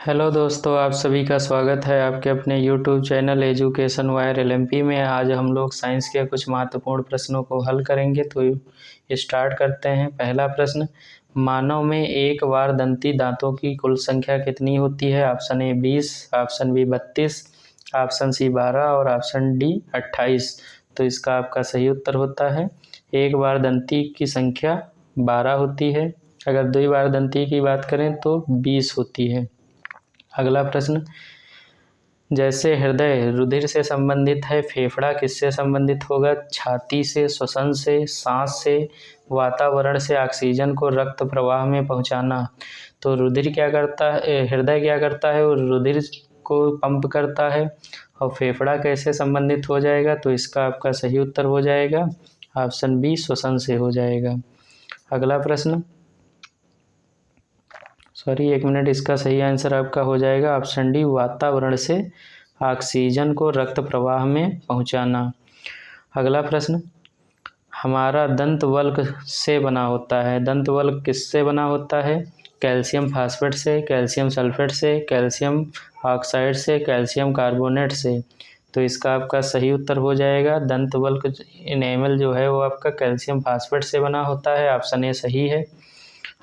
Hello दोस्तों, आप सभी का स्वागत है आपके अपने YouTube channel education wire LMP में। आज हम लोग साइंस के कुछ महत्वपूर्ण प्रश्नों को हल करेंगे। तो स्टार्ट करते हैं। पहला प्रश्न, मानव में एक बार दंती दांतों की कुल संख्या कितनी होती है? Option A 20, option B 32, option C 12 और ऑप्शन डी 28। तो इसका आपका सही उत्तर होता है एक बार दंती की संख्या 12 होती है। अगर दो बार दंती की बात करें तो 20 होती है। अगला प्रश्न, जैसे हृदय रुधिर से संबंधित है, फेफड़ा किससे संबंधित होगा? छाती से, श्वसन से, सांस से, वातावरण से ऑक्सीजन को रक्त प्रवाह में पहुंचाना। तो रुधिर क्या करता है, हृदय क्या करता है? वो रुधिर को पंप करता है। और फेफड़ा कैसे संबंधित हो जाएगा? तो इसका आपका सही उत्तर हो जाएगा ऑप्शन बी, श्वसन से हो जाएगा। अगला प्रश्न, एक मिनट, इसका सही आंसर आपका हो जाएगा ऑप्शन डी, वातावरण से ऑक्सीजन को रक्त प्रवाह में पहुंचाना। अगला प्रश्न, हमारा दंत वल्क से बना होता है। दंत वल्क किससे बना होता है? कैल्शियम फास्फेट से, कैल्शियम सल्फेट से, कैल्शियम ऑक्साइड से, कैल्शियम कार्बोनेट से। तो इसका आपका सही उत्तर हो जाएगा दंत वल्क इनेमल जो है वो आपका कैल्शियम फास्फेट से बना होता है। ऑप्शन ए सही है।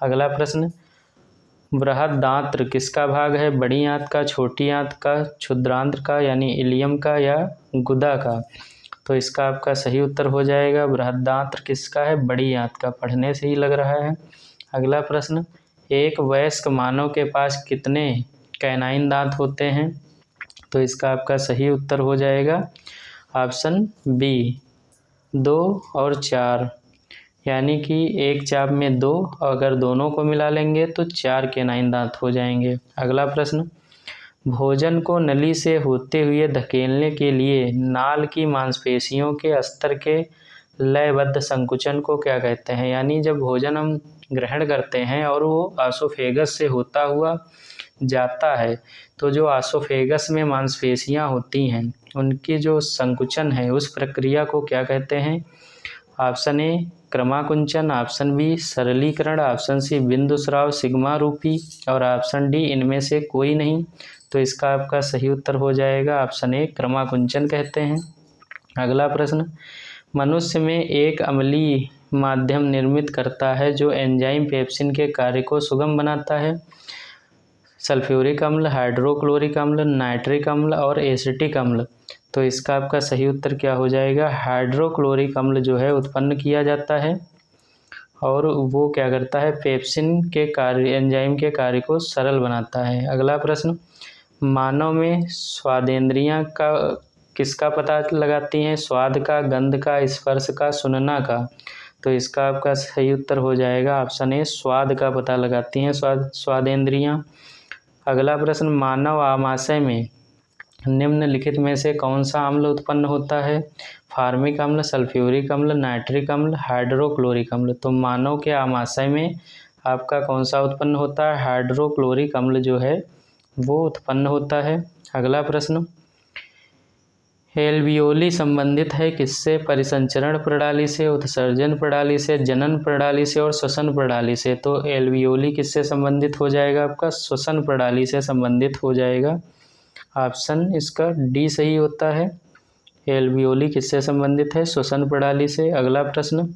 अगला प्रश्न, बृहदांत्र किसका भाग है? बड़ी आंत का, छोटी आंत का, क्षुद्रांत्र का यानी इलियम का, या गुदा का? तो इसका आपका सही उत्तर हो जाएगा बृहदांत्र किसका है? बड़ी आंत का। पढ़ने से ही लग रहा है। अगला प्रश्न, एक वयस्क मानव के पास कितने कैनाइन दांत होते हैं? तो इसका आपका सही उत्तर हो जाएगा ऑप्शन बी, 2 और 4, यानी कि एक चाप में 2, अगर दोनों को मिला लेंगे तो 4 कैनाइन दांत हो जाएंगे। अगला प्रश्न, भोजन को नली से होते हुए धकेलने के लिए नाल की मांसपेशियों के स्तर के लयबद्ध संकुचन को क्या कहते हैं? यानी जब भोजन हम ग्रहण करते हैं और वो आसोफेगस से होता हुआ जाता है, तो जो आसोफेगस में मांसपेशियां होती हैं उनकी जो संकुचन है उस प्रक्रिया को क्या कहते हैं? ऑप्शन ए क्रमाकुंचन, ऑप्शन बी सरलीकरण, ऑप्शन सी बिंदुस्राव सिग्मा रूपी और ऑप्शन डी इनमें से कोई नहीं। तो इसका आपका सही उत्तर हो जाएगा ऑप्शन ए क्रमाकुंचन कहते हैं। अगला प्रश्न, मनुष्य में एक अम्लीय माध्यम निर्मित करता है जो एंजाइम पेप्सिन के कार्य को सुगम बनाता है। सल्फ्यूरिक अम्ल, हाइड्रोक्लोरिक अम्ल, नाइट्रिक अम्ल और एसिटिक अम्ल। तो इसका आपका सही उत्तर क्या हो जाएगा? हाइड्रोक्लोरिक अम्ल जो है उत्पन्न किया जाता है और वो क्या करता है? पेप्सिन के कार्य, एंजाइम के कार्य को सरल बनाता है। अगला प्रश्न, मानव में स्वादेंद्रियां का किसका पता लगाती हैं? स्वाद का, गंध का, स्पर्श का, सुनना का। तो इसका आपका सही उत्तर हो जाएगा ऑप्शन ए, स्वाद का पता लगाती हैं स्वादेंद्रियां। अगला प्रश्न, मानव आमाशय में निम्नलिखित में से कौन सा अम्ल उत्पन्न होता है? फार्मिक अम्ल, सल्फ्यूरिक अम्ल, नाइट्रिक अम्ल, हाइड्रोक्लोरिक अम्ल। तो मानव के आमाशय में आपका कौन सा उत्पन्न होता है? हाइड्रोक्लोरिक अम्ल जो है वो उत्पन्न होता है। अगला प्रश्न, एल्वियोली संबंधित है किससे? परिसंचरण प्रणाली से, उत्सर्जन प्रणाली से, जनन प्रणाली से और श्वसन प्रणाली से। तो एल्वियोली किससे संबंधित हो जाएगा? आपका श्वसन प्रणाली से संबंधित हो जाएगा। ऑप्शन इसका डी सही होता है। एल्वियोली किससे संबंधित है? श्वसन प्रणाली से। अगला प्रश्न,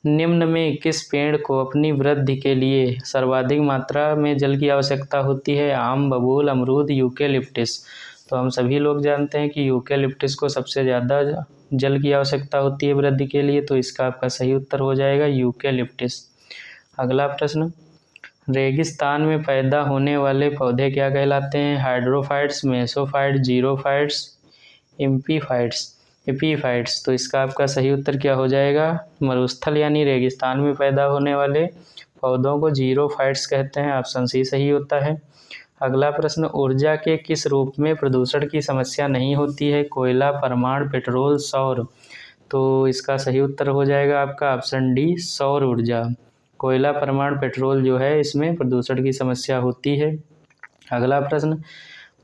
निम्न में किस पेड़ को अपनी वृद्धि के लिए सर्वाधिक मात्रा में जल की आवश्यकता होती है? आम, बबूल, अमरूद, यूकेलिप्टिस। तो हम सभी लोग जानते हैं कि यूकेलिप्टिस को सबसे ज़्यादा जल की आवश्यकता होती है वृद्धि के लिए। तो इसका आपका सही उत्तर हो जाएगा यूकेलिप्टिस। अगला प्रश्न, रेगिस्तान में पैदा होने वाले पौधे क्या कहलाते हैं? Hydrophytes, mesophytes, xerophytes, epiphytes. तो इसका आपका सही उत्तर क्या हो जाएगा? मरुस्थल यानी रेगिस्तान में पैदा होने वाले पौधों को जीरोफाइट्स कहते हैं। ऑप्शन सी सही होता है। अगला प्रश्न, ऊर्जा के किस रूप में प्रदूषण की समस्या नहीं होती है? कोयला, परमाणु, पेट्रोल, सौर। तो इसका सही उत्तर हो जाएगा आपका ऑप्शन डी, सौर ऊर्जा। कोयला, परमाणु, पेट्रोल जो है इसमें प्रदूषण की समस्या होती है। अगला प्रश्न,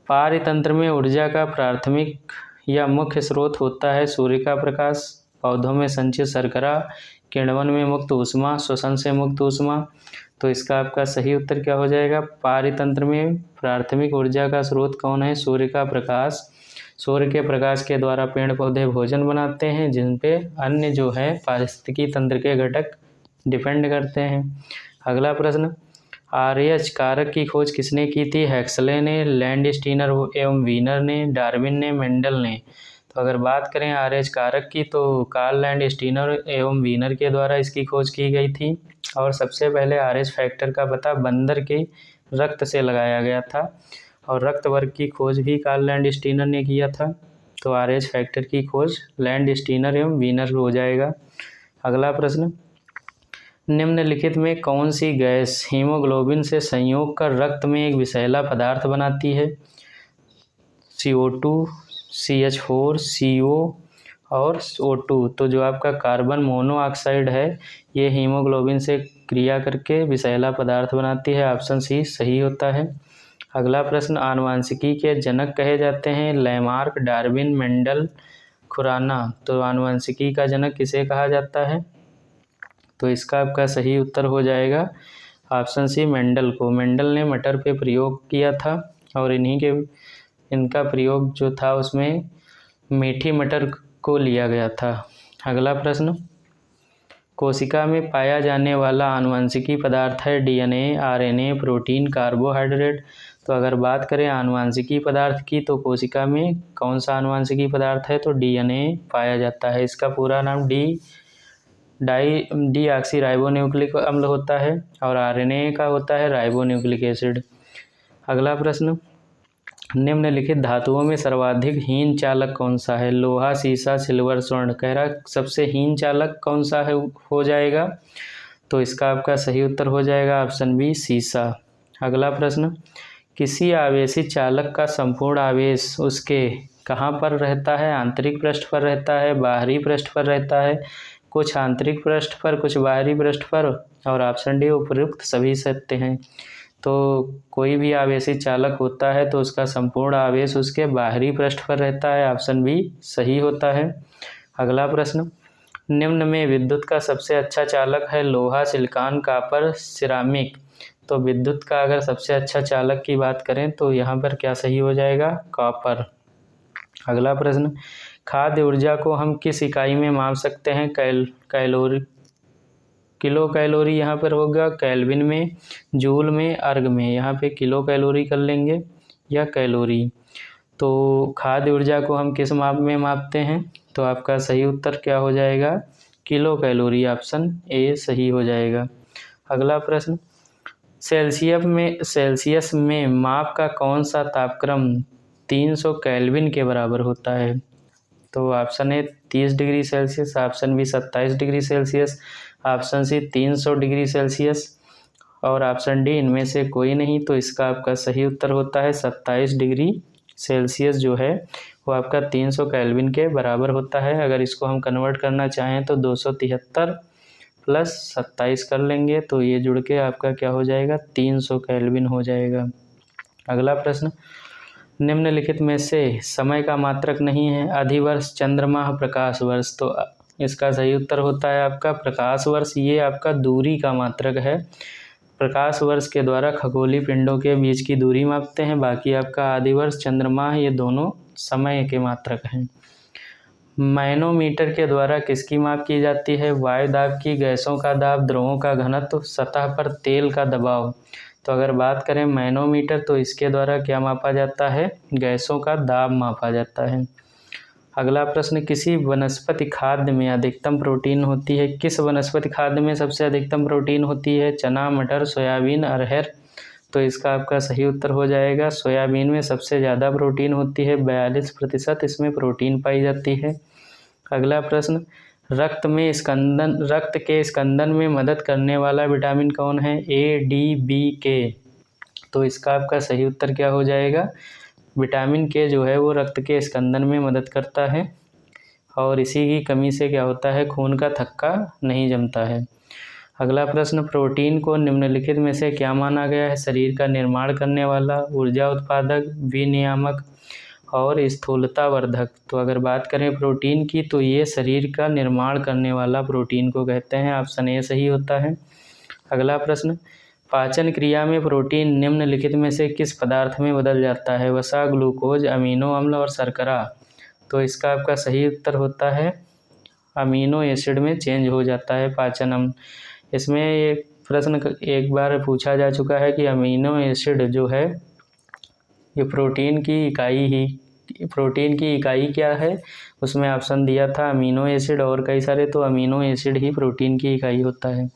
पारतंत्र में ऊर्जा का प्राथमिक या मुख्य स्रोत होता है सूर्य का प्रकाश, पौधों में संचित शर्करा, किण्वन में मुक्त ऊष्मा, श्वसन से मुक्त ऊष्मा। तो इसका आपका सही उत्तर क्या हो जाएगा? पारितंत्र में प्राथमिक ऊर्जा का स्रोत कौन है? सूर्य का प्रकाश। सूर्य के प्रकाश के द्वारा पेड़ पौधे भोजन बनाते हैं, जिन पे अन्य जो है पारिस्थितिकी तंत्र के घटक डिपेंड करते हैं। अगला प्रश्न, आरएच कारक की खोज किसने की थी? हेक्सले ने, लैंडस्टीनर एवं वीनर ने, डार्विन ने, मेंडल ने। तो अगर बात करें आरएच कारक की तो कार्ल लैंडस्टीनर एवं वीनर के द्वारा इसकी खोज की गई थी। और सबसे पहले आरएच फैक्टर का पता बंदर के रक्त से लगाया गया था और रक्त वर्ग की खोज भी कार्ल लैंडस्टीनर ने किया था। तो आरएच फैक्टर की खोज लैंडस्टीनर एवं वीनर हो जाएगा। अगला प्रश्न, निम्नलिखित में कौन सी गैस हीमोग्लोबिन से संयोग कर रक्त में एक विषैला पदार्थ बनाती है? CO2, CH4, CO और O2। तो जो आपका कार्बन मोनोऑक्साइड है ये हीमोग्लोबिन से क्रिया करके विषैला पदार्थ बनाती है। ऑप्शन सी सही होता है। अगला प्रश्न, आनुवंशिकी के जनक कहे जाते हैं? Lamarck, Darwin, Mendel, Khurana. तो आनुवंशिकी का जनक किसे कहा जाता है? तो इसका आपका सही उत्तर हो जाएगा ऑप्शन सी मेंडल को। मेंडल ने मटर पे प्रयोग किया था और इनका प्रयोग जो था उसमें मीठी मटर को लिया गया था। अगला प्रश्न, कोशिका में पाया जाने वाला आनुवंशिकी पदार्थ है DNA, RNA, प्रोटीन, कार्बोहाइड्रेट। तो अगर बात करें आनुवंशिकी पदार्थ की तो कोशिका में कौन सा आनुवंशिकी पदार्थ है? तो DNA पाया जाता है। इसका पूरा नाम डीऑक्सीराइबोन्यूक्लिक अम्ल होता है और RNA का होता है राइबोन्यूक्लिक एसिड। अगला प्रश्न, निम्नलिखित धातुओं में सर्वाधिक हीन चालक कौन सा है? लोहा, सीसा, सिल्वर, स्वर्ण। कह रहा सबसे हीन चालक कौन सा है हो जाएगा? तो इसका आपका सही उत्तर हो जाएगा ऑप्शन बी सीसा। अगला प्रश्न, किसी आवेशी चालक का संपूर्ण आवेश उसके कहाँ पर रहता है? आंतरिक पृष्ठ पर रहता है, बाहरी पृष्ठ पर रहता है, कुछ आंतरिक पृष्ठ पर, कुछ बाहरी पृष्ठ पर। और ऑप्शन डी उपयुक्त सभी सत्य हैं। तो कोई भी आवेशी चालक होता है तो उसका संपूर्ण आवेश उसके बाहरी पृष्ठ पर रहता है। ऑप्शन बी सही होता है। अगला प्रश्न, निम्न में विद्युत का सबसे अच्छा चालक है? लोहा, सिलिकॉन, कॉपर, सिरामिक। तो विद्युत का अगर सबसे अच्छा चालक की बात करें तो यहाँ पर क्या सही हो जाएगा? कॉपर। अगला प्रश्न, खाद्य ऊर्जा को हम किस इकाई में माप सकते हैं? कैलोरी, किलो कैलोरी यहाँ पर होगा, केल्विन में, जूल में, अर्ग में। यहाँ पे किलो कैलोरी कर लेंगे या कैलोरी। तो खाद्य ऊर्जा को हम किस माप में मापते हैं? तो आपका सही उत्तर क्या हो जाएगा? Kilo calorie. ऑप्शन ए सही हो जाएगा। अगला प्रश्न, सेल्सियस में माप का कौन सा तापक्रम 300 केल्विन के बराबर होता है? तो option A 30 degree Celsius, option B 27 degree Celsius, option C 300 degree Celsius और ऑप्शन डी इनमें से कोई नहीं। तो इसका आपका सही उत्तर होता है 27 डिग्री सेल्सियस जो है वो आपका 300 केल्विन के बराबर होता है। अगर इसको हम कन्वर्ट करना चाहें तो 273 प्लस 27 कर लेंगे तो ये जुड़ के आपका क्या हो जाएगा? 300 केल्विन हो जाएगा। अगला प्रश्न, निम्नलिखित में से समय का मात्रक नहीं है? अधिवर्ष, चंद्रमाह, प्रकाश वर्ष। तो इसका सही उत्तर होता है आपका प्रकाश वर्ष। ये आपका दूरी का मात्रक है। प्रकाश वर्ष के द्वारा खगोलीय पिंडों के बीच की दूरी मापते हैं। बाकी आपका आदिवर्ष, चंद्रमाह ये दोनों समय के मात्रक हैं। मैनोमीटर के द्वारा किसकी माप की जाती है? वायु दाब की, गैसों का दाब, द्रवों का घनत्व, सतह पर तेल का दबाव। तो अगर बात करें मैनोमीटर तो इसके द्वारा क्या मापा जाता है? गैसों का दाब मापा जाता है। अगला प्रश्न, किसी वनस्पति खाद्य में अधिकतम प्रोटीन होती है? किस वनस्पति खाद्य में सबसे अधिकतम प्रोटीन होती है? चना, मटर, सोयाबीन, अरहर। तो इसका आपका सही उत्तर हो जाएगा सोयाबीन में सबसे ज़्यादा प्रोटीन होती है, 42% इसमें प्रोटीन पाई जाती है। अगला प्रश्न, रक्त के स्कंदन में मदद करने वाला विटामिन कौन है? A, D, B, K। तो इसका आपका सही उत्तर क्या हो जाएगा? विटामिन के जो है वो रक्त के स्कंदन में मदद करता है और इसी की कमी से क्या होता है? खून का थक्का नहीं जमता है। अगला प्रश्न, प्रोटीन को निम्नलिखित में से क्या माना गया है? शरीर का निर्माण करने वाला, ऊर्जा उत्पादक, विनियामक और स्थूलतावर्धक। तो अगर बात करें प्रोटीन की तो ये शरीर का निर्माण करने वाला प्रोटीन को कहते हैं। ऑप्शन ए सही होता है। अगला प्रश्न, पाचन क्रिया में प्रोटीन निम्नलिखित में से किस पदार्थ में बदल जाता है? वसा, ग्लूकोज, अमीनो अम्ल और शर्करा। तो इसका आपका सही उत्तर होता है अमीनो एसिड में चेंज हो जाता है पाचन अम्ल। इसमें एक प्रश्न एक बार पूछा जा चुका है कि अमीनो एसिड जो है ये प्रोटीन की इकाई क्या है? उसमें ऑप्शन दिया था अमीनो एसिड और कई सारे, तो अमीनो एसिड ही प्रोटीन की इकाई होता है।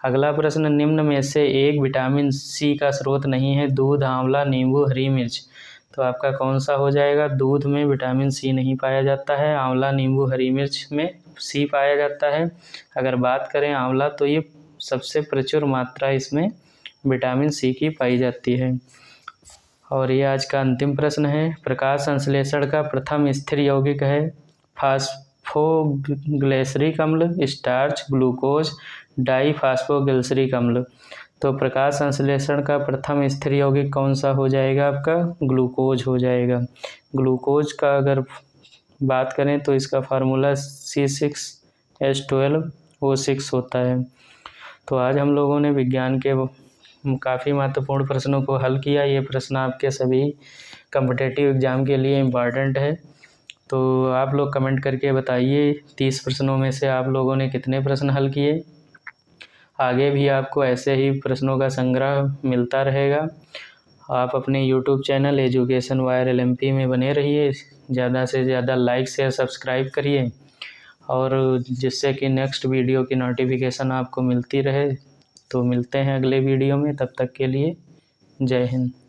अगला प्रश्न, निम्न में से एक विटामिन सी का स्रोत नहीं है? दूध, आंवला, नींबू, हरी मिर्च। तो आपका कौन सा हो जाएगा? दूध में विटामिन सी नहीं पाया जाता है, आंवला, नींबू, हरी मिर्च में सी पाया जाता है। अगर बात करें आंवला तो ये सबसे प्रचुर मात्रा इसमें विटामिन सी की पाई जाती है। और ये आज का अंतिम प्रश्न है, प्रकाश संश्लेषण का प्रथम स्थिर यौगिक है? फास्फोग्लिसरिक अम्ल, स्टार्च, ग्लूकोज, डाईफास्फोग्लिसरिक अम्ल। तो प्रकाश संश्लेषण का प्रथम स्थिर यौगिक कौन सा हो जाएगा? आपका ग्लूकोज हो जाएगा। ग्लूकोज का अगर बात करें तो इसका फार्मूला C6H12O6 होता है। तो आज हम लोगों ने विज्ञान के काफ़ी महत्वपूर्ण प्रश्नों को हल किया। ये प्रश्न आपके सभी कॉम्पिटिटिव एग्ज़ाम के लिए इम्पॉर्टेंट है। तो आप लोग कमेंट करके बताइए 30 प्रश्नों में से आप लोगों ने कितने प्रश्न हल किए। आगे भी आपको ऐसे ही प्रश्नों का संग्रह मिलता रहेगा। आप अपने YouTube channel education wire LMP में बने रहिए, ज़्यादा से ज़्यादा लाइक शेयर सब्सक्राइब करिए, और जिससे कि नेक्स्ट वीडियो की नोटिफिकेशन आपको मिलती रहे। तो मिलते हैं अगले वीडियो में, तब तक के लिए जय हिंद।